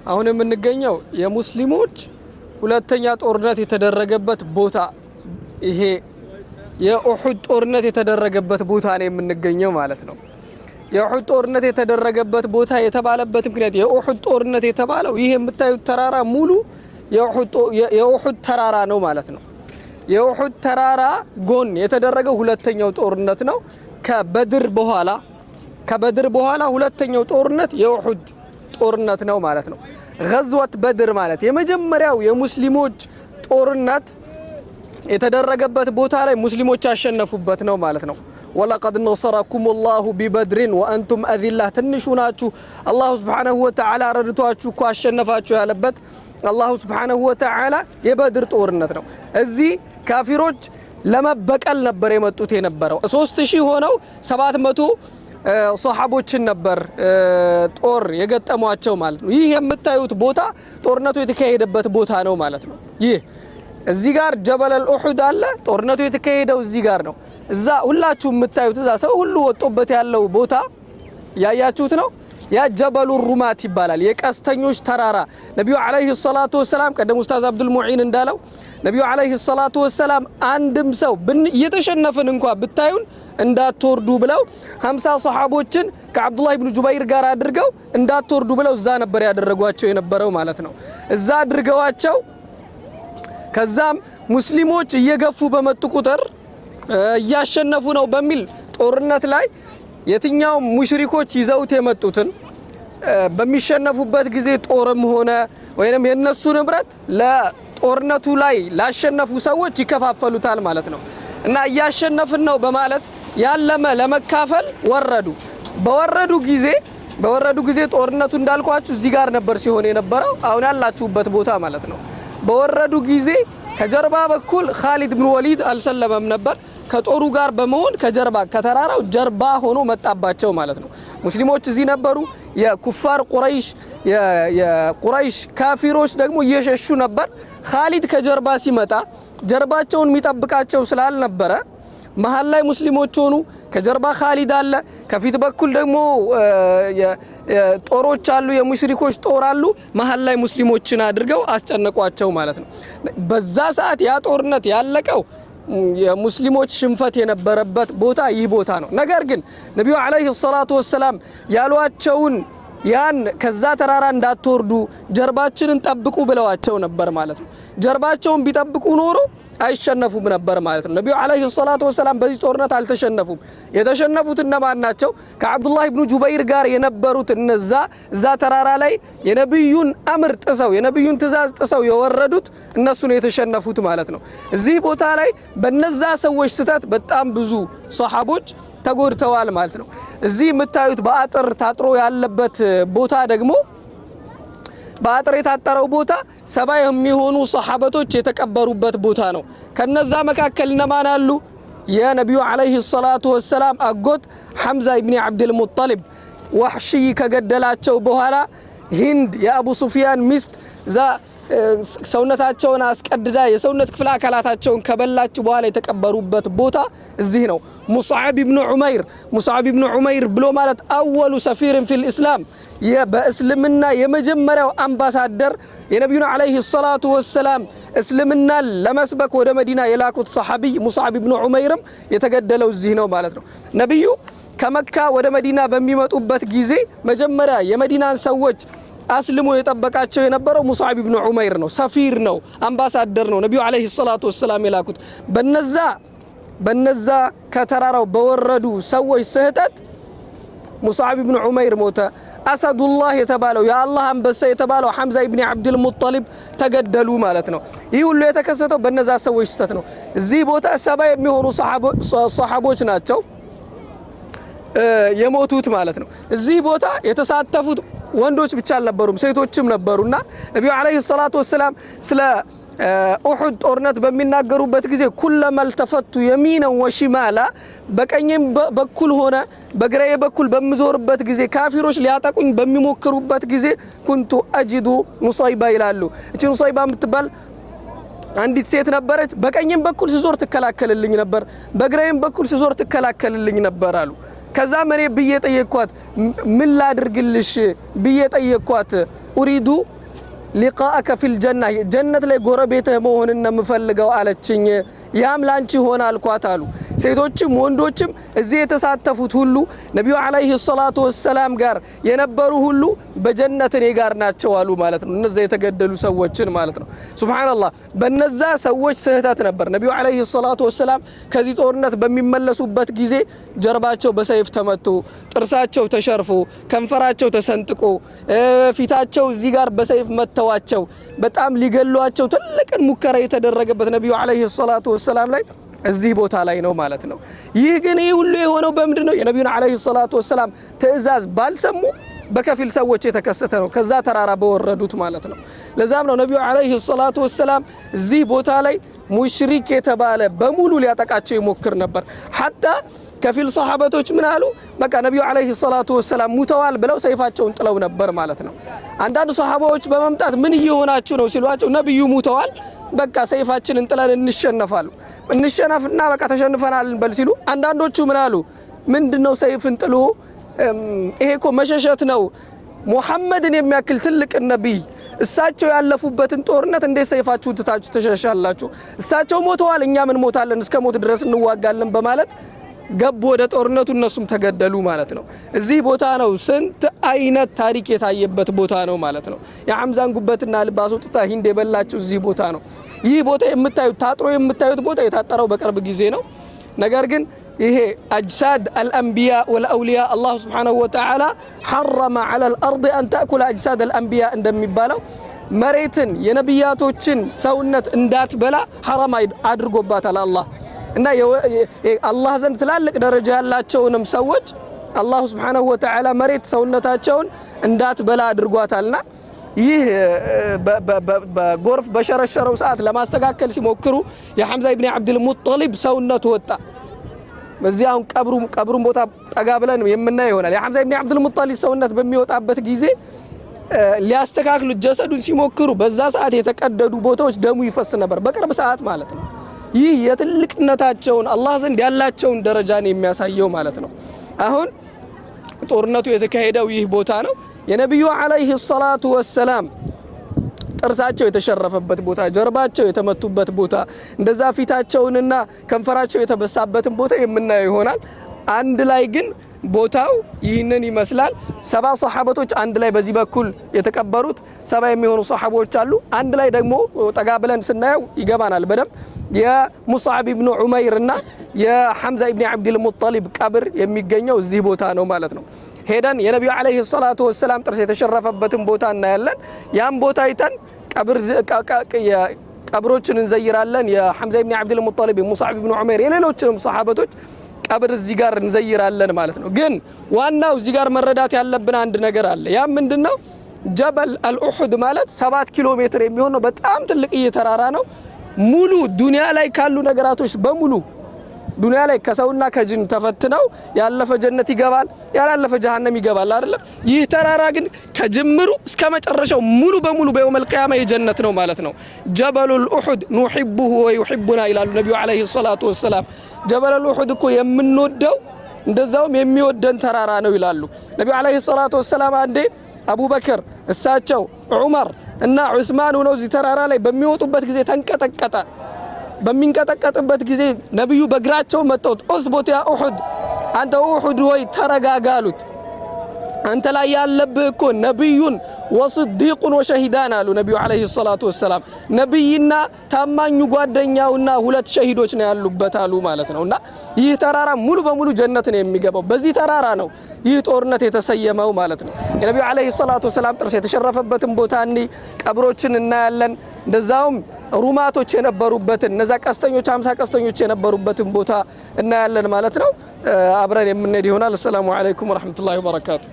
አሁን የምንገኘው የሙስሊሞች ሁለተኛ ጦርነት የተደረገበት ቦታ ይሄ የኡሁድ ጦርነት የተደረገበት ቦታ ነው የምንገኘው ማለት ነው። የኡሁድ ጦርነት የተደረገበት ቦታ የተባለበት ምክንያት የኡሁድ ጦርነት የተባለው ይሄ የምታዩት ተራራ ሙሉ የኡሁድ ተራራ ነው ማለት ነው። የኡሁድ ተራራ ጎን የተደረገው ሁለተኛው ጦርነት ነው። ከበድር በኋላ ሁለተኛው ጦርነት የኡሁድ ጦርነት ነው ማለት ነው። ገዝወት በድር ማለት የመጀመሪያው የሙስሊሞች ጦርነት የተደረገበት ቦታ ላይ ሙስሊሞች ያሸነፉበት ነው ማለት ነው። ወለቀድ ነሰረኩም ላሁ ቢበድሪን ወአንቱም አዚላህ ትንሹ ናችሁ አላሁ ስብሓነሁ ወተዓላ ረድቷችሁ እኮ አሸነፋችሁ ያለበት አላሁ ስብሓነሁ ወተዓላ የበድር ጦርነት ነው። እዚህ ካፊሮች ለመበቀል ነበር የመጡት የነበረው 3000 ሆነው 700 ሷሐቦችን ነበር ጦር የገጠሟቸው ማለት ነው። ይህ የምታዩት ቦታ ጦርነቱ የተካሄደበት ቦታ ነው ማለት ነው። ይህ እዚህ ጋር ጀበል አልኡሁድ አለ። ጦርነቱ የተካሄደው እዚህ ጋር ነው። እዛ ሁላችሁ የምታዩት እዛ ሰው ሁሉ ወጦበት ያለው ቦታ ያያችሁት ነው። ያ ጀበሉ ሩማት ይባላል። የቀስተኞች ተራራ ነብዩ አለይሂ ሰላቱ ወሰላም ቀደም ኡስታዝ አብዱል ሙዒን እንዳለው ነብዩ አለይሂ ሰላቱ ወሰላም አንድም ሰው እየተሸነፈን እንኳን ብታዩን እንዳትወርዱ ብለው 50 ሷሐቦችን ከአብዱላህ ኢብኑ ጁበይር ጋር አድርገው እንዳትወርዱ ብለው እዛ ነበር ያደረጓቸው የነበረው ማለት ነው። እዛ አድርገዋቸው ከዛም ሙስሊሞች እየገፉ በመጡ ቁጥር እያሸነፉ ነው በሚል ጦርነት ላይ የትኛው ሙሽሪኮች ይዘውት የመጡትን በሚሸነፉበት ጊዜ ጦርም ሆነ ወይንም የነሱ ንብረት ለጦርነቱ ላይ ላሸነፉ ሰዎች ይከፋፈሉታል ማለት ነው። እና እያሸነፍን ነው በማለት ያለመ ለመካፈል በወረዱ ጊዜ ጦርነቱ እንዳልኳችሁ እዚህ ጋር ነበር ሲሆን የነበረው አሁን ያላችሁበት ቦታ ማለት ነው። በወረዱ ጊዜ ከጀርባ በኩል ኻሊድ ኢብኑ ወሊድ አልሰለመም ነበር። ከጦሩ ጋር በመሆን ከተራራው ጀርባ ሆኖ መጣባቸው ማለት ነው። ሙስሊሞች እዚህ ነበሩ። የኩፋር የቁረይሽ ካፊሮች ደግሞ እየሸሹ ነበር። ኻሊድ ከጀርባ ሲመጣ ጀርባቸውን የሚጠብቃቸው ስላልነበረ መሃል ላይ ሙስሊሞች ሆኑ። ከጀርባ ኻሊድ አለ፣ ከፊት በኩል ደግሞ ጦሮች አሉ፣ የሙሽሪኮች ጦር አሉ። መሃል ላይ ሙስሊሞችን አድርገው አስጨነቋቸው ማለት ነው። በዛ ሰዓት ያ ጦርነት ያለቀው የሙስሊሞች ሽንፈት የነበረበት ቦታ ይህ ቦታ ነው። ነገር ግን ነብዩ አለይሂ ሰላቱ ወሰላም ያሏቸውን ያን ከዛ ተራራ እንዳትወርዱ ጀርባችንን ጠብቁ ብለዋቸው ነበር ማለት ነው። ጀርባቸውን ቢጠብቁ ኖሮ አይሸነፉም ነበር ማለት ነው። ነብዩ አለይሂ ሰላቱ ወሰላም በዚህ ጦርነት አልተሸነፉም። የተሸነፉት እነማን ናቸው? ከአብዱላህ ኢብኑ ጁበይር ጋር የነበሩት እዛ ተራራ ላይ የነብዩን አምር ጥሰው የነብዩን ትእዛዝ ጥሰው የወረዱት እነሱ ነው የተሸነፉት ማለት ነው። እዚህ ቦታ ላይ በነዛ ሰዎች ስተት በጣም ብዙ ሷሐቦች ተጎድተዋል ማለት ነው። እዚህ የምታዩት በአጥር ታጥሮ ያለበት ቦታ ደግሞ በአጥር የታጠረው ቦታ 70 የሚሆኑ ሷሐበቶች የተቀበሩበት ቦታ ነው። ከነዛ መካከል እነማን አሉ? የነብዩ አለይሂ ሰላቱ ወሰላም አጎት ሐምዛ ኢብኑ አብዱል ሙጠሊብ ወህሺ ከገደላቸው በኋላ ሂንድ የአቡ ሱፊያን ሚስት ሰውነታቸውን አስቀድዳ የሰውነት ክፍለ አካላታቸውን ከበላች በኋላ የተቀበሩበት ቦታ እዚህ ነው። ሙስዓብ ኢብኑ ዑመይር ብሎ ማለት አወሉ ሰፊርን ፊል ኢስላም በእስልምና የመጀመሪያው አምባሳደር የነብዩን አለይሂ ሰላቱ ወሰላም እስልምና ለመስበክ ወደ መዲና የላኩት ሰሐቢ ሙስዓብ ኢብኑ ዑመይርም የተገደለው እዚህ ነው ማለት ነው። ነብዩ ከመካ ወደ መዲና በሚመጡበት ጊዜ መጀመሪያ የመዲናን ሰዎች አስልሞ የጠበቃቸው የነበረው ሙስዓብ ኢብኑ ዑመይር ነው። ሰፊር ነው፣ አምባሳደር ነው። ነብዩ አለይሂ ሰላቱ ወሰላም የላኩት በነዛ ከተራራው በወረዱ ሰዎች ስህተት ሙስዓብ ኢብኑ ዑመይር ሞተ። አሰዱላህ የተባለው የአላህ አንበሳ የተባለው ሐምዛ ኢብኑ አብዱል ሙጠሊብ ተገደሉ ማለት ነው። ይህ ሁሉ የተከሰተው በነዛ ሰዎች ስህተት ነው። እዚህ ቦታ 70 የሚሆኑ ሷሐቦች ናቸው የሞቱት ማለት ነው። እዚህ ቦታ የተሳተፉት ወንዶች ብቻ አልነበሩም፣ ሴቶችም ነበሩና ነብዩ አለይሂ ሰላቱ ወሰላም ስለ ኡሁድ ጦርነት በሚናገሩበት ጊዜ ኩለመል ተፈቱ የሚና ወሽማላ በቀኝም በኩል ሆነ በግራዬ በኩል በመዞርበት ጊዜ ካፊሮች ሊያጠቁኝ በሚሞክሩበት ጊዜ ኩንቱ አጂዱ ሙሳይባ ይላሉ። እቺ ሙሳይባ የምትባል አንዲት ሴት ነበረች። በቀኝም በኩል ሲዞር ትከላከልልኝ ነበር፣ በግራዬም በኩል ሲዞር ትከላከልልኝ ነበር አሉ። ከዛ መሬ ብዬ ጠየቅኳት ምን ላድርግልሽ ብዬ ጠየቅኳት ኡሪዱ ሊቃአከ ፊል ጀና ጀነት ላይ ጎረቤትህ መሆንን ነው የምፈልገው አለችኝ። ያም ላንቺ ሆነ አልኳት አሉ። ሴቶችም ወንዶችም እዚህ የተሳተፉት ሁሉ ነቢዩ አለይሂ ሰላቱ ወሰላም ጋር የነበሩ ሁሉ በጀነት እኔ ጋር ናቸው አሉ ማለት ነው። እነዛ የተገደሉ ሰዎችን ማለት ነው። ሱብሃንአላህ በነዛ ሰዎች ስህተት ነበር ነቢዩ አለይሂ ሰላቱ ወሰላም ከዚህ ጦርነት በሚመለሱበት ጊዜ ጀርባቸው በሰይፍ ተመቶ፣ ጥርሳቸው ተሸርፎ፣ ከንፈራቸው ተሰንጥቆ፣ ፊታቸው እዚህ ጋር በሰይፍ መተዋቸው በጣም ሊገሏቸው ትልቅን ሙከራ የተደረገበት ነቢዩ አለይሂ ሰላቱ ወሰላም ላይ እዚህ ቦታ ላይ ነው ማለት ነው። ይህ ግን ይህ ሁሉ የሆነው በምንድነው? የነቢዩን አለይሂ ሰላቱ ወሰላም ትእዛዝ ባልሰሙ በከፊል ሰዎች የተከሰተ ነው፣ ከዛ ተራራ በወረዱት ማለት ነው። ለዛም ነው ነቢዩ አለይሂ ሰላቱ ወሰላም እዚህ ቦታ ላይ ሙሽሪክ የተባለ በሙሉ ሊያጠቃቸው ይሞክር ነበር። ሐታ ከፊል ሰሃበቶች ምን አሉ? በቃ ነቢዩ አለይሂ ሰላቱ ወሰላም ሙተዋል ብለው ሰይፋቸውን ጥለው ነበር ማለት ነው። አንዳንድ ሰሃባዎች በመምጣት ምን እየሆናችሁ ነው ሲሏቸው ነቢዩ ሙተዋል በቃ ሰይፋችንን ጥለን እንሸነፍና በቃ ተሸንፈናል እንበል ሲሉ፣ አንዳንዶቹ ምን አሉ? ምንድነው ሰይፍን ጥሎ ይሄ እኮ መሸሸት ነው። ሙሐመድን የሚያክል ትልቅ ነብይ እሳቸው ያለፉበትን ጦርነት እንዴት ሰይፋችሁን ትታችሁ ተሸሻላችሁ? እሳቸው ሞተዋል፣ እኛ ምን ሞታለን? እስከ ሞት ድረስ እንዋጋለን በማለት ገቡ ወደ ጦርነቱ። እነሱም ተገደሉ ማለት ነው። እዚህ ቦታ ነው ስንት አይነት ታሪክ የታየበት ቦታ ነው ማለት ነው። የሐምዛን ጉበትና ልብ አስወጥታ ሂንድ የበላችው እዚህ ቦታ ነው። ይህ ቦታ የምታዩት ታጥሮ የምታዩት ቦታ የታጠረው በቅርብ ጊዜ ነው። ነገር ግን ይሄ አጅሳድ አልአንቢያ ወልአውሊያ አላህ ሱብሓነሁ ወተዓላ ሐረመ ዐለል አርድ አን ተእኩለ አጅሳድ አልአንቢያ እንደሚባለው መሬትን የነቢያቶችን ሰውነት እንዳትበላ ሐራም አድርጎባታል አላህ። እና አላህ ዘንድ ትላልቅ ደረጃ ያላቸውንም ሰዎች አላህ ሱብሓነሁ ወተዓላ መሬት ሰውነታቸውን እንዳትበላ አድርጓታልና ይህ በጎርፍ በሸረሸረው ሰዓት ለማስተካከል ሲሞክሩ የሐምዛ ኢብኑ አብዱል ሙጠሊብ ሰውነት ወጣ። በዚህ አሁን ቀብሩን ቦታ ጠጋ ብለን የምናየው ይሆናል። የሐምዛ ኢብኑ አብዱል ሙጠሊብ ሰውነት በሚወጣበት ጊዜ ሊያስተካክሉ ጀሰዱን ሲሞክሩ በዛ ሰዓት የተቀደዱ ቦታዎች ደሙ ይፈስ ነበር፣ በቅርብ ሰዓት ማለት ነው። ይህ የትልቅነታቸውን አላህ ዘንድ ያላቸውን ደረጃን የሚያሳየው ማለት ነው። አሁን ጦርነቱ የተካሄደው ይህ ቦታ ነው። የነብዩ አለይሂ ሰላቱ ወሰላም ጥርሳቸው የተሸረፈበት ቦታ፣ ጀርባቸው የተመቱበት ቦታ፣ እንደዛ ፊታቸውንና ከንፈራቸው የተበሳበትን ቦታ የምናየው ይሆናል። አንድ ላይ ግን ቦታው ይህንን ይመስላል። 70 ሰሃቦች አንድ ላይ በዚህ በኩል የተቀበሩት 70 የሚሆኑ ሰሃቦች አሉ። አንድ ላይ ደግሞ ጠጋ ብለን ስናየው ይገባናል በደም የሙስዓብ ኢብኑ ዑመይር እና የሐምዛ ኢብኑ አብዱል ሙጠሊብ ቀብር የሚገኘው እዚህ ቦታ ነው ማለት ነው። ሄደን የነብዩ አለይሂ ሰላቱ ወሰላም ጥርስ የተሸረፈበትን ቦታ እናያለን። ያን ቦታ አይተን ቀብሮችን እንዘይራለን። የሐምዛ ኢብኑ አብዱል ሙጠሊብ፣ የሙስዓብ ኢብኑ ዑመይር፣ የሌሎችንም ሰሃቦች ቀብር እዚህ ጋር እንዘይራለን ማለት ነው። ግን ዋናው እዚህ ጋር መረዳት ያለብን አንድ ነገር አለ። ያ ምንድነው? ጀበል አልኡሁድ ማለት 7 ኪሎ ሜትር የሚሆን ነው። በጣም ትልቅ ተራራ ነው። ሙሉ ዱንያ ላይ ካሉ ነገራቶች በሙሉ ዱንያ ላይ ከሰውና ከጅን ተፈትነው ያለፈ ጀነት ይገባል፣ ያላለፈ ጀሃነም ይገባል አይደለም። ይህ ተራራ ግን ከጅምሩ እስከ መጨረሻው ሙሉ በሙሉ በየውመል ቂያማ የጀነት ነው ማለት ነው። ጀበሉል ኡሁድ ኑሂቡሁ ወዩሂቡና ይላሉ ነብዩ አለይሂ ሰላቱ ወሰላም። ጀበሉል ኡሁድ እኮ የምንወደው እንደዛውም የሚወደን ተራራ ነው ይላሉ ነብዩ አለይሂ ሰላቱ ወሰላም። አንዴ አቡበክር እሳቸው ዑመር እና ዑስማን ሆነው እዚህ ተራራ ላይ በሚወጡበት ጊዜ ተንቀጠቀጠ። በሚንቀጠቀጥበት ጊዜ ነብዩ በእግራቸው መጥተው ኡስቡት ያ ኡሁድ አንተ ኡሁድ ወይ ተረጋጋሉት። አንተ ላይ ያለብህ እኮ ነብዩን ወስዲቁን ወሸሂዳን አሉ ነብዩ አለይሂ ሰላቱ ወሰላም። ነብይና ታማኙ ጓደኛውና 2 ሸሂዶች ነው ያሉበት አሉ ማለት ነውና ይህ ተራራ ሙሉ በሙሉ ጀነት ነው የሚገባው። በዚህ ተራራ ነው ይህ ጦርነት የተሰየመው ማለት ነው። የነብዩ አለይሂ ሰላቱ ወሰላም ጥርስ የተሸረፈበትን ቦታ ቀብሮችን እናያለን። እንደዛውም ሩማቶች የነበሩበትን እነዛ ቀስተኞች 50 ቀስተኞች የነበሩበትን ቦታ እናያለን ማለት ነው። አብረን የምንሄድ ይሆናል። ሰላሙ አለይኩም ወራህመቱላሂ ወበረካቱ።